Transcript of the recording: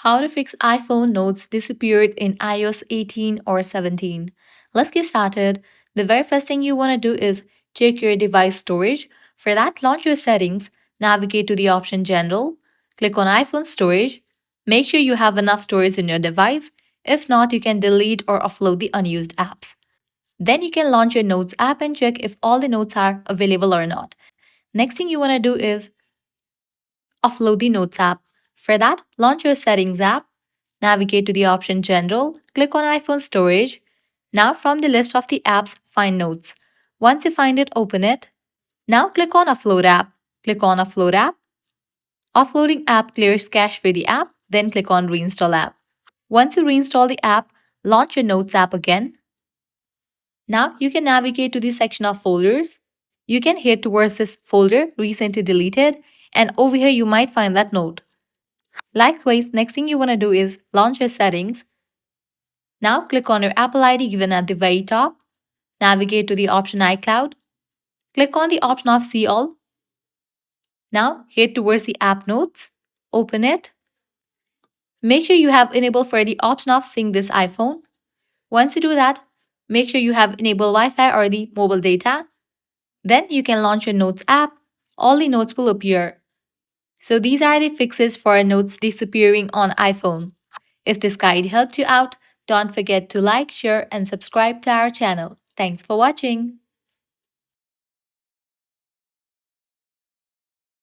How to fix iPhone notes disappeared in iOS 18 or 17. Let's get started. The very first thing you want to do is check your device storage. For that, launch your settings, navigate to the option General, click on iPhone storage. Make sure you have enough storage in your device. If not, you can delete or offload the unused apps. Then you can launch your Notes app and check if all the notes are available or not. Next thing you want to do is offload the Notes app. For that, launch your Settings app, navigate to the option General, click on iPhone Storage. Now, from the list of the apps, find Notes. Once you find it, open it. Now, click on Offload app. Click on Offload app. Offloading app clears cache for the app, then click on Reinstall app. Once you reinstall the app, launch your Notes app again. Now, you can navigate to the section of folders. You can head towards this folder, recently deleted, and over here you might find that note. Likewise, next thing you want to do is launch your settings. Now click on your Apple ID given at the very top. Navigate to the option iCloud. Click on the option of See All. Now head towards the app notes. Open it. Make sure you have enabled for the option of Sync this iPhone. Once you do that, make sure you have enabled Wi-Fi or the mobile data. Then you can launch your Notes app. All the notes will appear. So these are the fixes for notes disappearing on iPhone. If this guide helped you out, don't forget to like, share, and subscribe to our channel. Thanks for watching.